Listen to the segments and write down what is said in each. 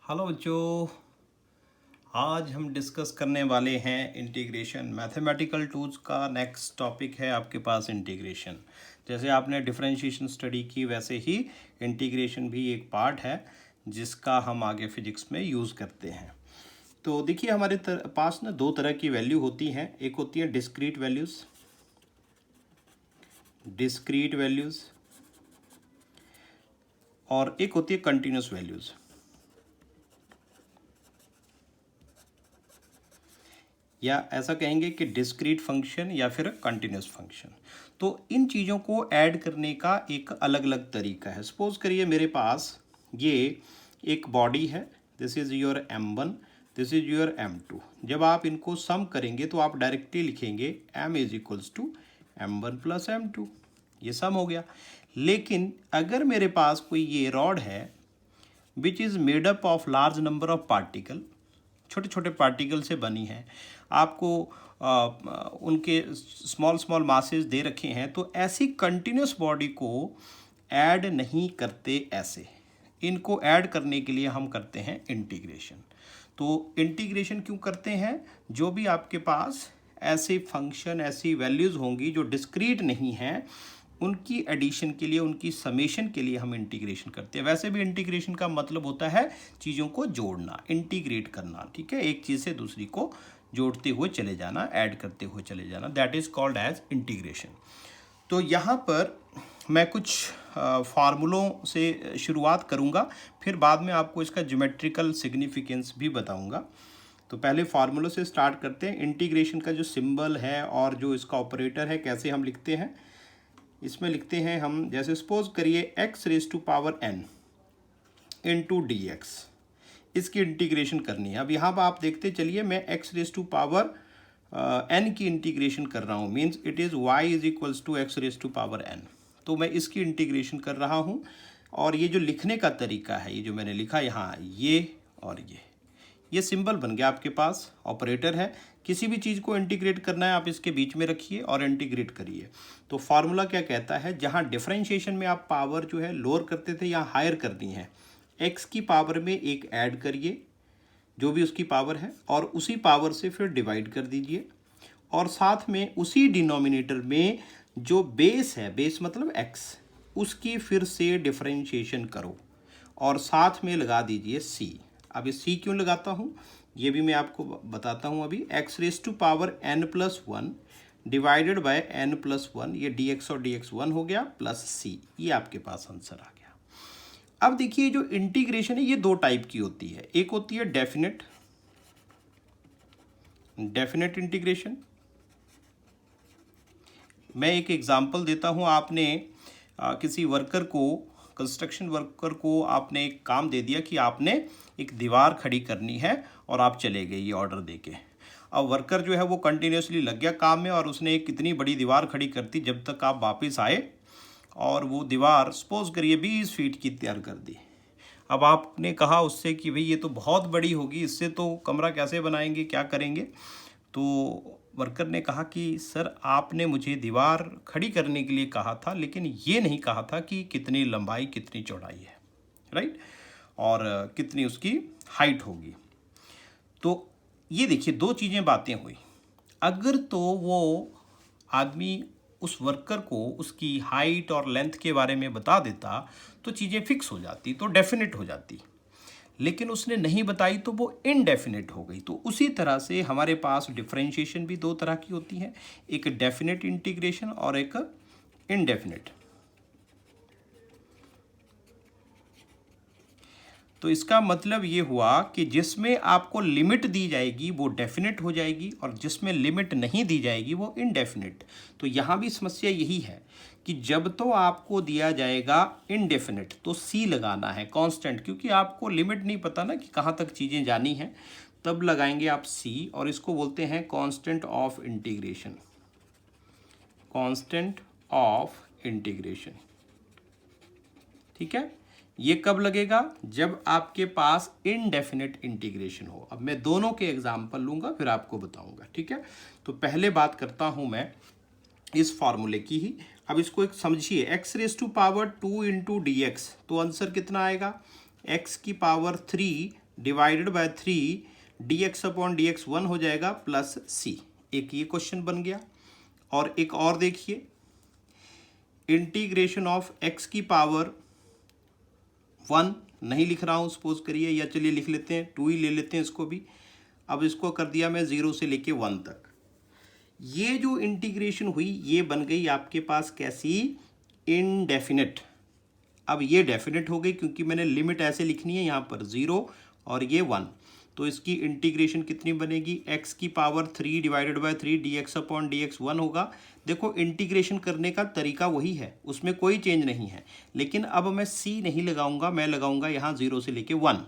Hello बच्चों, आज हम डिस्कस करने वाले हैं इंटीग्रेशन। मैथमेटिकल टूल्स का नेक्स्ट टॉपिक है आपके पास इंटीग्रेशन। जैसे आपने डिफरेंशिएशन स्टडी की वैसे ही इंटीग्रेशन भी एक पार्ट है जिसका हम आगे फिजिक्स में यूज़ करते हैं। तो देखिए हमारे पास ना दो तरह की वैल्यू होती हैं। एक होती है डिस्क्रीट वैल्यूज़ और एक होती है कंटिन्यूस वैल्यूज़। या ऐसा कहेंगे कि डिस्क्रीट फंक्शन या फिर कंटिन्यूस फंक्शन। तो इन चीज़ों को ऐड करने का एक अलग अलग तरीका है। सपोज करिए मेरे पास ये एक बॉडी है, this is your m1, this is your m2। जब आप इनको सम करेंगे तो आप डायरेक्टली लिखेंगे m is equals to m1 plus m2, ये सम हो गया। लेकिन अगर मेरे पास कोई ये रॉड है which is made up of large number of particle, छोटे छोटे पार्टिकल से बनी है, आपको उनके स्मॉल स्मॉल मासेस दे रखे हैं, तो ऐसी कंटिन्यूस बॉडी को ऐड नहीं करते। ऐसे इनको ऐड करने के लिए हम करते हैं इंटीग्रेशन। तो इंटीग्रेशन क्यों करते हैं? जो भी आपके पास ऐसे फंक्शन, ऐसी वैल्यूज़ होंगी जो डिस्क्रीट नहीं हैं, उनकी एडिशन के लिए, उनकी समेशन के लिए हम इंटीग्रेशन करते हैं। वैसे भी इंटीग्रेशन का मतलब होता है चीज़ों को जोड़ना, इंटीग्रेट करना, ठीक है, एक चीज़ से दूसरी को जोड़ते हुए चले जाना, ऐड करते हुए चले जाना, that is called as integration. तो यहाँ पर मैं कुछ फार्मूलों से शुरुआत करूँगा, फिर बाद में आपको इसका ज्योमेट्रिकल सिग्निफिकेंस भी बताऊँगा। तो पहले फार्मूलों से स्टार्ट करते हैं। इंटीग्रेशन का जो सिंबल है और जो इसका ऑपरेटर है, कैसे हम लिखते हैं, इसमें लिखते हैं हम, जैसे सपोज करिए x raise to power n into d x, इसकी इंटीग्रेशन करनी है। अब यहाँ पर आप देखते चलिए, मैं x raise to power n की इंटीग्रेशन कर रहा हूँ, means it is y is equals to x raise to power n। तो मैं इसकी इंटीग्रेशन कर रहा हूँ। और ये जो लिखने का तरीका है, ये जो मैंने लिखा यहाँ, ये और ये सिंबल बन गया आपके पास, ऑपरेटर है। किसी भी चीज़ को इंटीग्रेट करना है आप इसके बीच में रखिए और इंटीग्रेट करिए। तो फार्मूला क्या कहता है, जहाँ डिफरेंशिएशन में आप पावर जो है लोअर करते थे, यहाँ हायर करनी है। x की पावर में एक ऐड करिए, जो भी उसकी पावर है, और उसी पावर से फिर डिवाइड कर दीजिए। और साथ में उसी डिनोमिनेटर में जो बेस है, बेस मतलब x, उसकी फिर से डिफरेंशिएशन करो और साथ में लगा दीजिए c। अब ये c क्यों लगाता हूँ ये भी मैं आपको बताता हूँ अभी। x raise to power n plus 1 divided by n plus 1, ये dx और dx 1 हो गया, प्लस c, ये आपके पास आंसर आ गया। अब देखिए जो इंटीग्रेशन है ये दो टाइप की होती है। एक होती है डेफिनेट इंटीग्रेशन। मैं एक एग्जांपल देता हूँ। आपने किसी वर्कर को, कंस्ट्रक्शन वर्कर को आपने एक काम दे दिया कि आपने एक दीवार खड़ी करनी है और आप चले गए ये ऑर्डर देके। अब वर्कर जो है वो कंटिन्यूसली लग गया काम में और उसने एक कितनी बड़ी दीवार खड़ी कर दी जब तक आप वापस आए, और वो दीवार सपोज करिए 20 फीट की तैयार कर दी। अब आपने कहा उससे कि भाई ये तो बहुत बड़ी होगी, इससे तो कमरा कैसे बनाएंगे, क्या करेंगे? तो वर्कर ने कहा कि सर आपने मुझे दीवार खड़ी करने के लिए कहा था, लेकिन ये नहीं कहा था कि कितनी लंबाई कितनी चौड़ाई है, राइट, और कितनी उसकी हाइट होगी। तो ये देखिए दो चीज़ें बातें हुई। अगर तो वो आदमी उस वर्कर को उसकी हाइट और लेंथ के बारे में बता देता तो चीज़ें फिक्स हो जाती, तो डेफिनेट हो जाती। लेकिन उसने नहीं बताई तो वो इनडेफिनेट हो गई। तो उसी तरह से हमारे पास डिफरेंशिएशन भी दो तरह की होती है, एक डेफिनेट इंटीग्रेशन और एक इनडेफिनेट। तो इसका मतलब ये हुआ कि जिसमें आपको लिमिट दी जाएगी वो डेफिनेट हो जाएगी और जिसमें लिमिट नहीं दी जाएगी वो इनडेफिनेट। तो यहाँ भी समस्या यही है कि जब तो आपको दिया जाएगा इनडेफिनेट तो सी लगाना है कांस्टेंट, क्योंकि आपको लिमिट नहीं पता ना कि कहाँ तक चीज़ें जानी हैं, तब लगाएंगे आप सी और इसको बोलते हैं constant of integration. Constant of integration, ठीक है। ये कब लगेगा? जब आपके पास इनडेफिनेट इंटीग्रेशन हो। अब मैं दोनों के एग्जाम्पल लूंगा फिर आपको बताऊंगा, ठीक है। तो पहले बात करता हूं मैं इस फॉर्मूले की ही। अब इसको एक समझिए, x raise to power 2 into d x, तो आंसर कितना आएगा? x की power 3 divided by 3 dx upon dx 1 हो जाएगा प्लस c। एक ये क्वेश्चन बन गया। और एक और देखिए, इंटीग्रेशन ऑफ x की पावर 1 नहीं लिख रहा हूँ सपोज करिए, या चलिए लिख लेते हैं 2 ही ले लेते हैं इसको भी। अब इसको कर दिया मैं 0 से लेके 1 तक। ये जो इंटीग्रेशन हुई ये बन गई आपके पास कैसी, इनडेफिनेट। अब ये डेफिनेट हो गई क्योंकि मैंने लिमिट ऐसे लिखनी है यहाँ पर 0 और ये 1। तो इसकी इंटीग्रेशन कितनी बनेगी, x की power 3 divided by 3 dx upon dx 1 होगा। देखो इंटीग्रेशन करने का तरीका वही है, उसमें कोई चेंज नहीं है, लेकिन अब मैं c नहीं लगाऊंगा, मैं लगाऊंगा यहाँ 0 से लेके 1।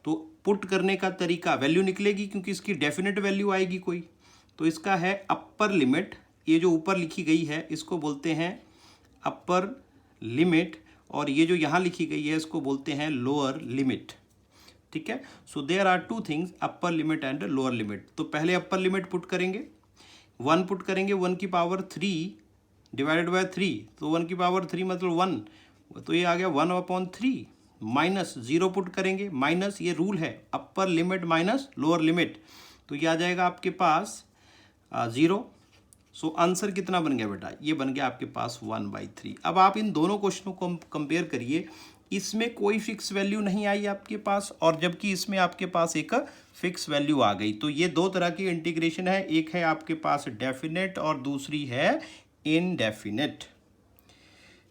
तो पुट करने का तरीका, वैल्यू निकलेगी क्योंकि इसकी डेफिनेट वैल्यू आएगी कोई। तो इसका है अपर लिमिट, ये जो ऊपर लिखी गई है इसको बोलते हैं अपर लिमिट, और ये जो यहाँ लिखी गई है इसको बोलते हैं लोअर लिमिट। ठीक है, so there are two things, upper limit and lower limit. तो पहले अपर लिमिट पुट करेंगे, 1 पुट करेंगे, 1 की पावर 3 डिवाइडेड बाय 3, तो 1 की पावर 3 मतलब 1, तो ये आ गया 1 अपॉन 3, माइनस 0 पुट करेंगे, माइनस ये रूल है upper limit minus lower limit, तो ये आ जाएगा आपके पास 0। सो आंसर कितना बन गया बेटा, ये बन गया आपके पास 1/3। अब आप इन दोनों क्वेश्चनों को कंपेयर करिए, इसमें कोई फिक्स वैल्यू नहीं आई आपके पास, और जबकि इसमें आपके पास एक फिक्स वैल्यू आ गई। तो ये दो तरह की इंटीग्रेशन है, एक है आपके पास डेफिनेट और दूसरी है इनडेफिनेट।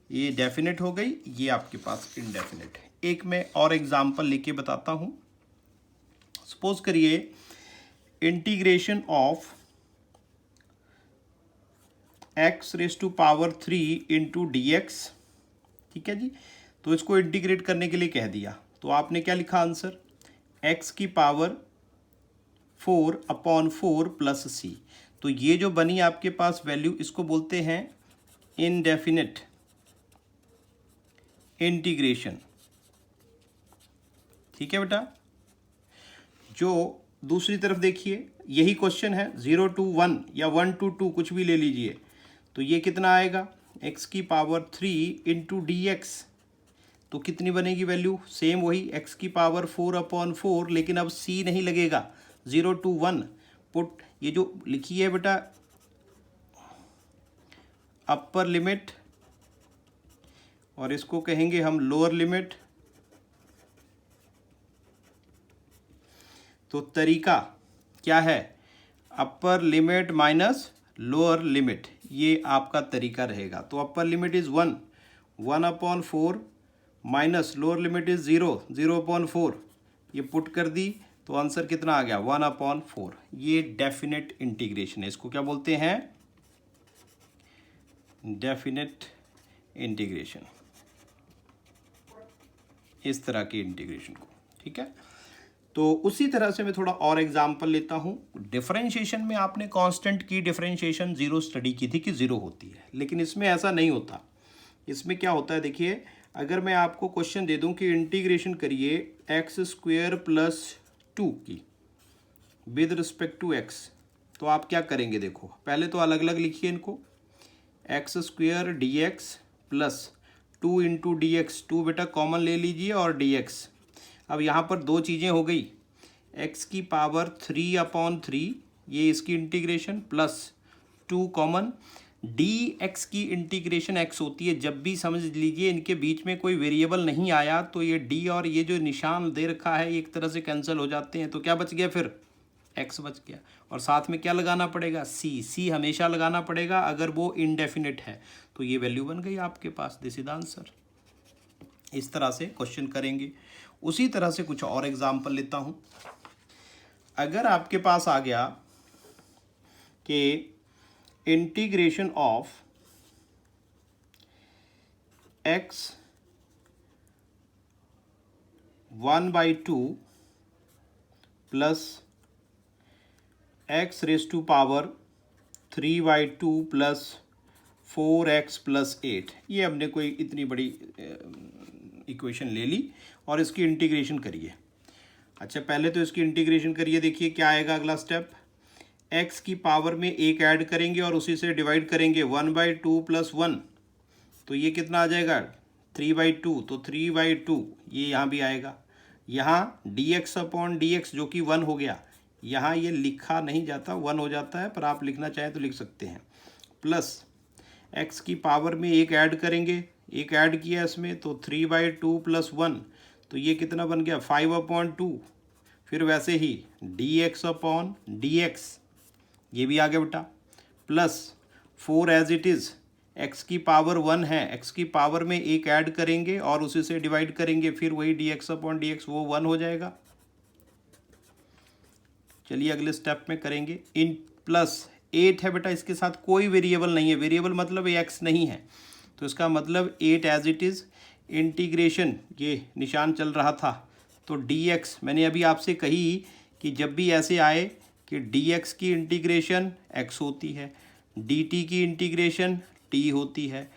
ये डेफिनेट हो गई, ये आपके पास इनडेफिनेट है। एक मैं और एग्जांपल लेके बताता हूं। सपोज करिए integration of x raise to power 3 into dx, ठीक है जी। तो इसको इंटीग्रेट करने के लिए कह दिया, तो आपने क्या लिखा आंसर, x की पावर 4 अपॉन 4 प्लस c। तो ये जो बनी आपके पास वैल्यू, इसको बोलते हैं इनडेफिनेट इंटीग्रेशन। ठीक है बेटा। जो दूसरी तरफ देखिए, यही क्वेश्चन है 0 to 1 या 1 to 2 कुछ भी ले लीजिए, तो ये कितना आएगा, x की पावर 3 इंटू dx, तो कितनी बनेगी वैल्यू, सेम वही x की पावर 4 अपॉन 4, लेकिन अब c नहीं लगेगा, 0 to 1 पुट, ये जो लिखी है बेटा अपर लिमिट, और इसको कहेंगे हम लोअर लिमिट। तो तरीका क्या है, upper limit minus lower limit, ये आपका तरीका रहेगा। तो upper limit is 1 upon 4 minus lower limit is 0 upon 4, ये पुट कर दी, तो आंसर कितना आ गया 1 अपॉन 4। ये डेफिनेट इंटीग्रेशन है, इसको क्या बोलते हैं, डेफिनेट इंटीग्रेशन, इस तरह की इंटीग्रेशन को। ठीक है, तो उसी तरह से मैं थोड़ा और एग्जांपल लेता हूँ। डिफरेंशिएशन में आपने कांस्टेंट की डिफरेंशिएशन 0 स्टडी की थी कि 0 होती है, लेकिन इसमें ऐसा नहीं होता। इसमें क्या होता है देखिए, अगर मैं आपको क्वेश्चन दे दूं कि इंटीग्रेशन करिए x² + 2 की विद रिस्पेक्ट टू x, तो आप क्या करेंगे, देखो पहले तो अलग अलग लिखिए इनको, x² dx plus 2 into dx, 2 बेटा कॉमन ले लीजिए और dx। अब यहाँ पर दो चीज़ें हो गई, x की पावर 3 अपॉन 3, ये इसकी इंटीग्रेशन, प्लस 2 कॉमन, dx की इंटीग्रेशन x होती है। जब भी समझ लीजिए इनके बीच में कोई वेरिएबल नहीं आया, तो ये d और ये जो निशान दे रखा है एक तरह से कैंसिल हो जाते हैं, तो क्या बच गया, फिर x बच गया। और साथ में क्या लगाना पड़ेगा, c हमेशा लगाना पड़ेगा अगर वो इनडेफिनेट है। तो ये वैल्यू बन गई आपके पास, दिस इज आंसर। इस तरह से क्वेश्चन करेंगे। उसी तरह से कुछ और एग्जाम्पल लेता हूं। अगर आपके पास आ गया कि integration of x 1/2 plus x raise to power 3/2 plus 4x + 8, ये हमने कोई इतनी बड़ी इक्वेशन ले ली और इसकी इंटीग्रेशन करिए। अच्छा, पहले तो इसकी इंटीग्रेशन करिए, देखिए क्या आएगा अगला स्टेप, x की पावर में एक ऐड करेंगे और उसी से डिवाइड करेंगे, 1/2 + 1, तो ये कितना आ जाएगा 3/2, तो 3/2 ये यहाँ भी आएगा, यहाँ dx अपॉन dx जो कि 1 हो गया, यहाँ ये लिखा नहीं जाता, 1 हो जाता है, पर आप लिखना चाहें तो लिख सकते हैं। प्लस x की पावर में एक ऐड करेंगे, एक ऐड किया इसमें तो 3/2 + 1, तो ये कितना बन गया 5/2। फिर वैसे ही dx अपॉन dx ये भी आ गया बेटा, plus 4 as it is, x की पावर 1 है, x की पावर में एक ऐड करेंगे और उसी से डिवाइड करेंगे, फिर वही dx अपॉन dx वो 1 हो जाएगा। चलिए अगले स्टेप में करेंगे। इन प्लस 8 है बेटा, इसके साथ कोई वेरिएबल नहीं है, वेरिएबल मतलब x नहीं है, तो इसका मतलब 8 एज इट इज़, इंटीग्रेशन ये निशान चल रहा था तो dx, मैंने अभी आपसे कही कि जब भी ऐसे आए कि dx की इंटीग्रेशन x होती है, dt की इंटीग्रेशन t होती है,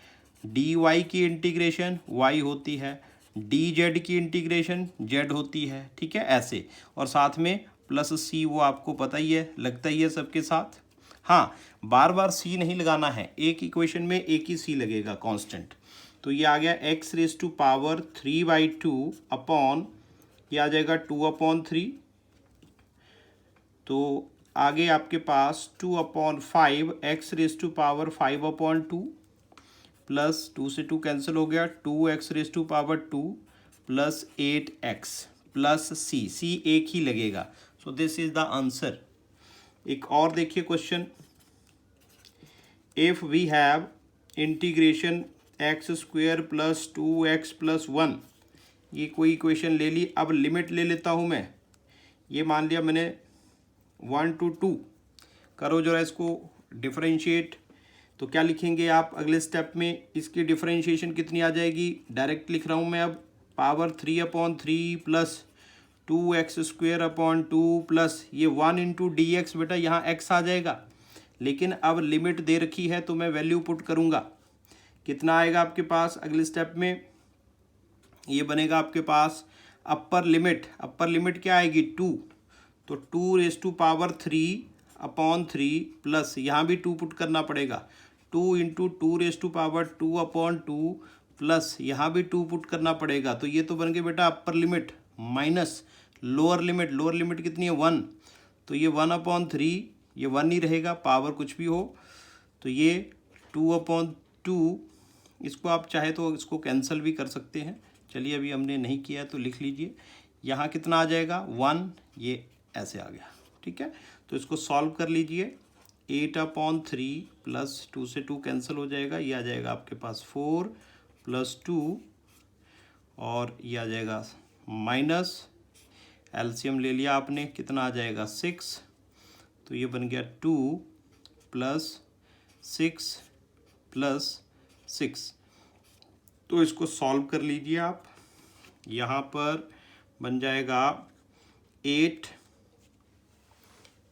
dy की इंटीग्रेशन y होती है, dz की इंटीग्रेशन z होती है, ठीक है ऐसे, और साथ में प्लस c, वो आपको पता ही है, लगता ही है सबके साथ। हाँ, बार बार c नहीं लगाना है, एक इक्वेशन में एक ही c लगेगा कांस्टेंट। तो ये आ गया x⁻³ 3/2 अपॉन, ये आ जाएगा 2/3, तो आगे आपके पास 2/5 x⁵5/2 प्लस 2 से 2 कैंसिल हो गया, 2x⁻² plus 8x plus c एक ही लगेगा। So this is the answer. एक और देखिए question, if we have integration x² plus 2x plus 1, ये कोई इक्वेशन ले ली, अब लिमिट ले लेता हूँ मैं, ये मान लिया मैंने 1 to 2, करो जरा इसको डिफरेंशिएट, तो क्या लिखेंगे आप अगले स्टेप में, इसकी डिफरेंशिएशन कितनी आ जाएगी, डायरेक्ट लिख रहा हूँ मैं अब, पावर 3/3 प्लस 2x² 2 प्लस ये 1 इंटू dx, बेटा यहाँ x आ जाएगा, लेकिन अब लिमिट दे रखी है तो मैं वैल्यू पुट करूँगा, कितना आएगा आपके पास अगले स्टेप में, ये बनेगा आपके पास अपर लिमिट क्या आएगी 2, तो 2⁻³ प्लस यहाँ भी 2 पुट करना पड़ेगा, 2 इंटू 2⁻² प्लस यहाँ भी 2 पुट करना पड़ेगा, तो ये तो बन गया बेटा upper limit minus lower limit कितनी है 1, तो ये 1/3, ये 1 ही रहेगा, पावर कुछ भी हो, तो ये 2/2, इसको आप चाहे तो इसको कैंसिल भी कर सकते हैं, चलिए अभी हमने नहीं किया तो लिख लीजिए, यहाँ कितना आ जाएगा 1, ये ऐसे आ गया, ठीक है। तो इसको सॉल्व कर लीजिए, 8/3 प्लस 2 से 2 कैंसिल हो जाएगा, ये आ जाएगा आपके पास 4 प्लस 2 और ये आ जाएगा माइनस, एलसीएम ले लिया आपने, कितना आ जाएगा 6, तो ये बन गया 2 प्लस 6 प्लस 6, तो इसको सॉल्व कर लीजिए आप, यहाँ पर बन जाएगा 8,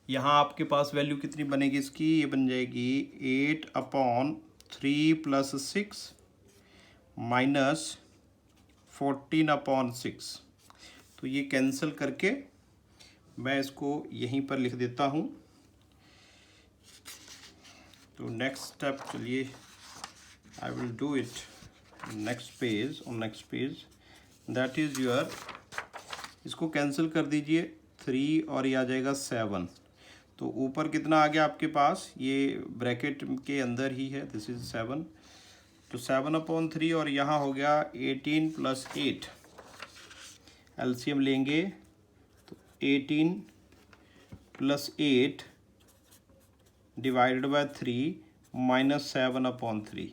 यहाँ आपके पास वैल्यू कितनी बनेगी इसकी, ये बन जाएगी 8/3 प्लस 6 माइनस 14/6, तो ये कैंसिल करके मैं इसको यहीं पर लिख देता हूँ। तो नेक्स्ट स्टेप, चलिए I will do it next page, that is your, इसको कैंसिल कर दीजिए 3 और ये आ जाएगा 7, तो ऊपर कितना आ गया आपके पास, ये ब्रैकेट के अंदर ही है, दिस इज 7, तो 7/3 और यहाँ हो गया 18 प्लस 8, एलसीएम लेंगे तो 18 प्लस 8 डिवाइडेड बाय 3 माइनस 7/3,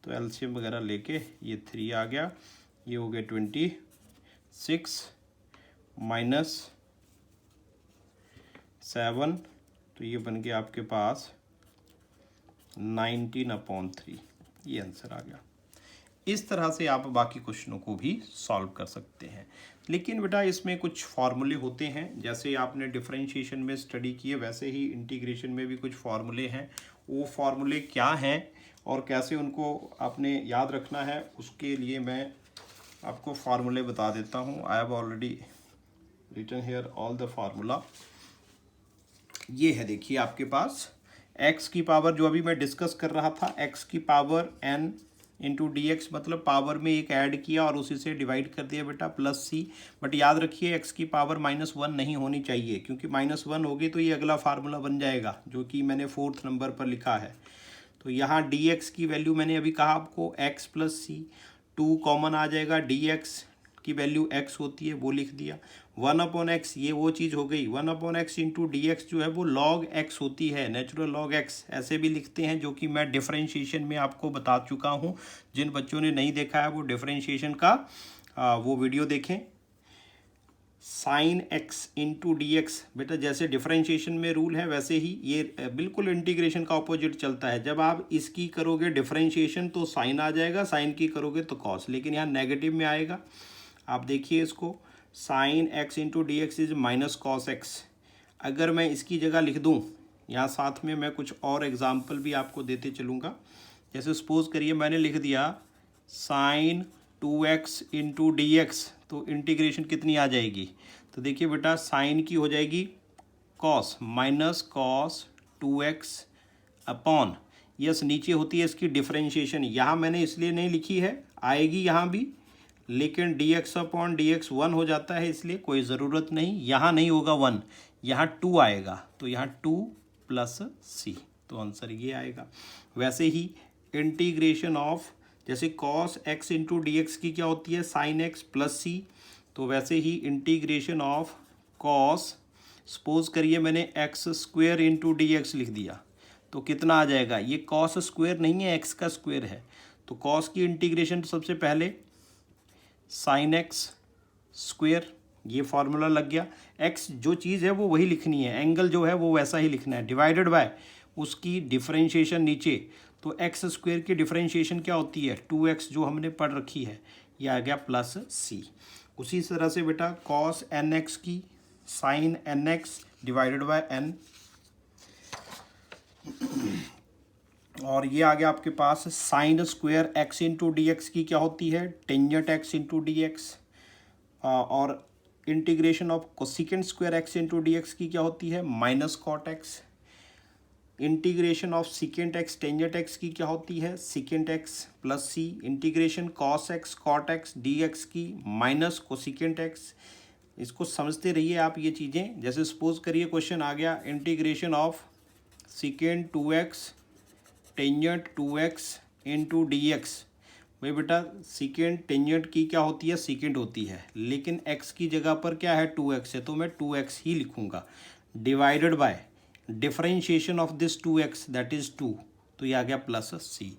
तो एलसीएम वगैरह लेके ये 3 आ गया, ये हो गया 26 माइनस 7, तो ये बन गया आपके पास 19/3, ये आंसर आ गया। इस तरह से आप बाकी क्वेश्चनों को भी सॉल्व कर सकते हैं, लेकिन बेटा इसमें कुछ फार्मूले होते हैं, जैसे आपने डिफरेंशिएशन में स्टडी किए वैसे ही इंटीग्रेशन में भी कुछ फार्मूले हैं, वो फार्मूले क्या हैं और कैसे उनको आपने याद रखना है, उसके लिए मैं आपको फार्मूले बता देता हूँ। I have already written here all the formula. ये है, देखिए आपके पास x की पावर, जो अभी मैं डिस्कस कर रहा था, x की power n into d x मतलब पावर में एक ऐड किया और उसी से डिवाइड कर दिया बेटा प्लस सी। बट याद रखिए एक्स की पावर -1 नहीं होनी चाहिए, क्योंकि -1 होगी तो ये अगला फार्मूला बन जाएगा जो कि मैंने 4th नंबर पर लिखा है। तो यहाँ डी एक्स की वैल्यू मैंने अभी कहा आपको एक्स प्लस सी, 2 कॉमन आ जाएगा, डी एक्स की वैल्यू x होती है वो लिख दिया। 1/x ये वो चीज़ हो गई, 1/x इंटू डी एक्स जो है वो log x होती है, नेचुरल log x ऐसे भी लिखते हैं, जो कि मैं डिफरेंशिएशन में आपको बता चुका हूँ। जिन बच्चों ने नहीं देखा है वो डिफरेंशिएशन का वो वीडियो देखें। Sine x into d x बेटा जैसे डिफरेंशिएशन में रूल है वैसे ही ये बिल्कुल इंटीग्रेशन का ऑपोजिट चलता है। जब आप इसकी करोगे डिफरेंशिएशन तो साइन आ जाएगा, साइन की करोगे तो कॉस, लेकिन यहाँ नेगेटिव में आएगा। आप देखिए इसको, sine x into d x is minus cos x. अगर मैं इसकी जगह लिख दूँ, यहाँ साथ में मैं कुछ और एग्जाम्पल भी आपको देते चलूँगा। जैसे सपोज करिए मैंने लिख दिया sine 2x into d x, तो इंटीग्रेशन कितनी आ जाएगी, तो देखिए बेटा साइन की हो जाएगी cos, minus cos 2x upon, yes नीचे होती है इसकी डिफरेंशिएशन, यहाँ मैंने इसलिए नहीं लिखी है, आएगी यहाँ भी, लेकिन dx अपॉन dx 1 हो जाता है इसलिए कोई ज़रूरत नहीं, यहाँ नहीं होगा 1, यहाँ 2 आएगा, तो यहाँ 2 प्लस सी, तो आंसर ये आएगा। वैसे ही इंटीग्रेशन ऑफ जैसे cos x into d x की क्या होती है साइन एक्स प्लस सी, तो वैसे ही इंटीग्रेशन ऑफ कॉस, सपोज करिए मैंने x square into d x लिख दिया तो कितना आ जाएगा, ये कॉस स्क्वेयर नहीं है एक्स का स्क्वेयर है, तो कॉस की इंटीग्रेशन सबसे पहले साइन एक्स स्क्वेयर, ये फार्मूला लग गया। एक्स जो चीज़ है वो वही लिखनी है, एंगल जो है वो वैसा ही लिखना है, डिवाइडेड बाय उसकी डिफरेंशिएशन नीचे, तो एक्स स्क्वेयर की डिफरेंशिएशन क्या होती है 2x जो हमने पढ़ रखी है, ये आ गया प्लस सी। उसी तरह से बेटा कॉस एन एक्स की sine n x divided by n, और ये आ गया आपके पास sine square x into d x की क्या होती है tangent x into d x, और integration of cosecant square x into d x की क्या होती है minus cot x, integration of secant x tangent x की क्या होती है secant x plus c, integration cos x cot x d x की माइनस कोसिकेंट एक्स। इसको समझते रहिए आप ये चीज़ें। जैसे सपोज करिए क्वेश्चन आ गया integration of secant 2x tangent 2x into d x, भाई बेटा सिकेंट टेंजेंट की क्या होती है सिकेंट होती है, लेकिन x की जगह पर क्या है 2x है तो मैं 2x ही लिखूंगा, divided by differentiation of this 2x that is 2, तो ये आ गया प्लस सी।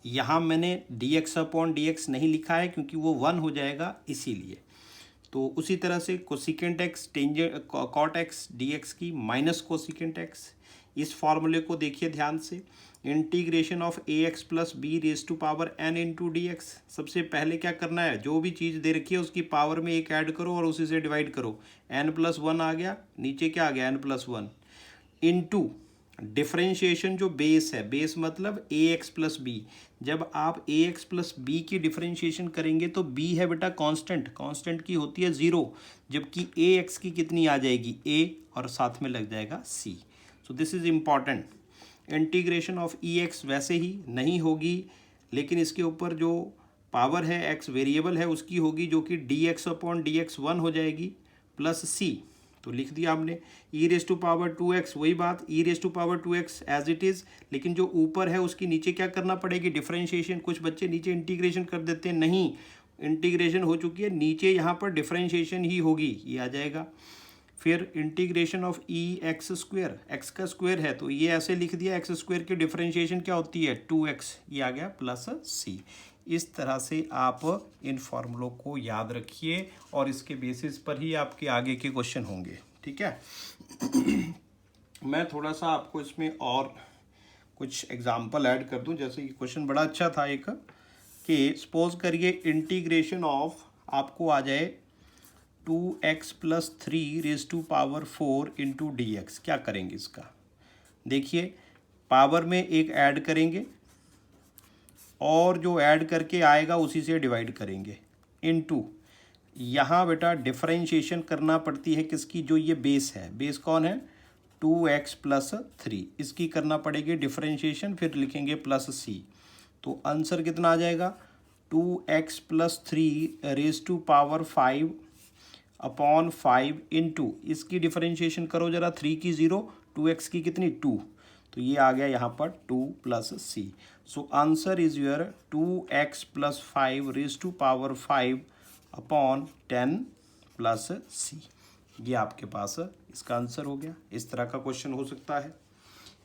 यहाँ मैंने dx अपॉन dx नहीं लिखा है क्योंकि वो 1 हो जाएगा इसीलिए। तो उसी तरह से cosecant x tangent cot x d x की माइनस कोसिकेंट एक्स, इस फॉर्मूले को देखिए ध्यान से, integration of a x plus b raise to power n into d x. सबसे पहले क्या करना है, जो भी चीज़ दे रखी है उसकी पावर में एक ऐड करो और उसी से डिवाइड करो, n+1 आ गया, नीचे क्या आ गया n+1 इंटू डिफरेंशिएशन जो बेस है, बेस मतलब ए एक्स प्लस बी, जब आप ए एक्स प्लस बी की डिफरेंशिएशन करेंगे तो बी है बेटा कांस्टेंट, कांस्टेंट की होती है 0, जबकि ए एक्स की कितनी आ जाएगी a और साथ में लग जाएगा c। So this is important. Integration of E x वैसे ही नहीं होगी, लेकिन इसके ऊपर जो पावर है एक्स वेरिएबल है उसकी होगी, जो कि D x upon D x 1 हो जाएगी प्लस सी, तो लिख दिया आपने ई रेज टू पावर 2x, वही बात e raise to power 2x as it is, लेकिन जो ऊपर है उसकी नीचे क्या करना पड़ेगी डिफरेंशिएशन। कुछ बच्चे नीचे इंटीग्रेशन कर देते हैं, नहीं इंटीग्रेशन हो चुकी है, नीचे यहाँ पर डिफरेंशिएशन ही होगी, ये आ जाएगा। फिर integration of E x square, x का स्क्वेयर है तो ये ऐसे लिख दिया, एक्स स्क्वेयर की डिफरेंशिएशन क्या होती है 2x, ये आ गया प्लस सी। इस तरह से आप इन फॉर्मूलों को याद रखिए और इसके बेसिस पर ही आपके आगे के क्वेश्चन होंगे, ठीक है। मैं थोड़ा सा आपको इसमें और कुछ एग्जांपल ऐड कर दूं, जैसे कि क्वेश्चन बड़ा अच्छा था एक, कि सपोज करिए इंटीग्रेशन ऑफ आपको आ जाए 2x plus 3 raise to power 4 into d x. क्या करेंगे इसका, देखिए पावर में एक ऐड करेंगे और जो ऐड करके आएगा उसी से डिवाइड करेंगे इनटू, यहाँ बेटा डिफरेंशिएशन करना पड़ती है किसकी, जो ये बेस है, बेस कौन है 2x प्लस 3, इसकी करना पड़ेगी डिफरेंशिएशन, फिर लिखेंगे प्लस सी। तो आंसर कितना आ जाएगा 2x plus 3 raise to power 5 upon 5 into इसकी डिफरेंशिएशन करो जरा, 3 की 0, 2x की कितनी 2, तो ये आ गया यहाँ पर 2 plus c. So answer is your 2x plus 5 raise to power 5 upon 10 plus c. ये आपके पास इसका आंसर हो गया। इस तरह का क्वेश्चन हो सकता है।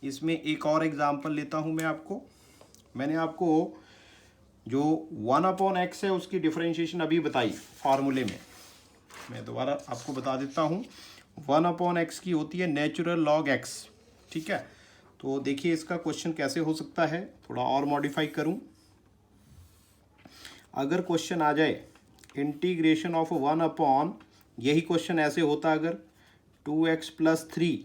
इसमें एक और एग्जांपल लेता हूँ मैं आपको। मैंने आपको जो 1/x है उसकी डिफरेंशिएशन अभी बताई फार्मूले में, मैं दोबारा आपको बता देता हूँ। 1/x की होती है नेचुरल लॉग x, ठीक है। तो देखिए इसका क्वेश्चन कैसे हो सकता है, थोड़ा और मॉडिफाई करूँ। अगर क्वेश्चन आ जाए इंटीग्रेशन ऑफ 1 यही क्वेश्चन ऐसे होता अगर 2x plus 3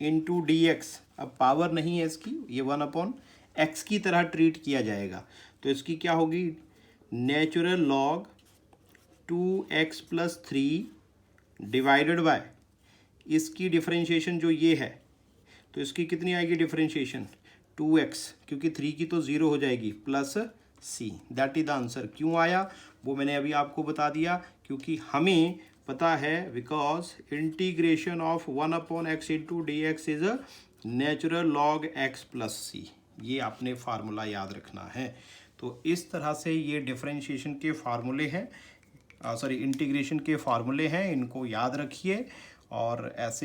into d x, अब पावर नहीं है इसकी, ये 1/x की तरह ट्रीट किया जाएगा। तो इसकी क्या होगी natural log 2x plus 3 divided bye इसकी डिफरेंशिएशन जो ये है, तो इसकी कितनी आएगी डिफरेंशिएशन 2x, क्योंकि 3 की तो 0 हो जाएगी, plus c. That is the answer. क्यों आया वो मैंने अभी आपको बता दिया, क्योंकि हमें पता है because integration of 1/x into d x is natural log x plus c. ये आपने फार्मूला याद रखना है। तो इस तरह से ये डिफरेंशिएशन के फार्मूले हैं, इंटीग्रेशन के फार्मूले हैं, इनको याद रखिए और ऐसे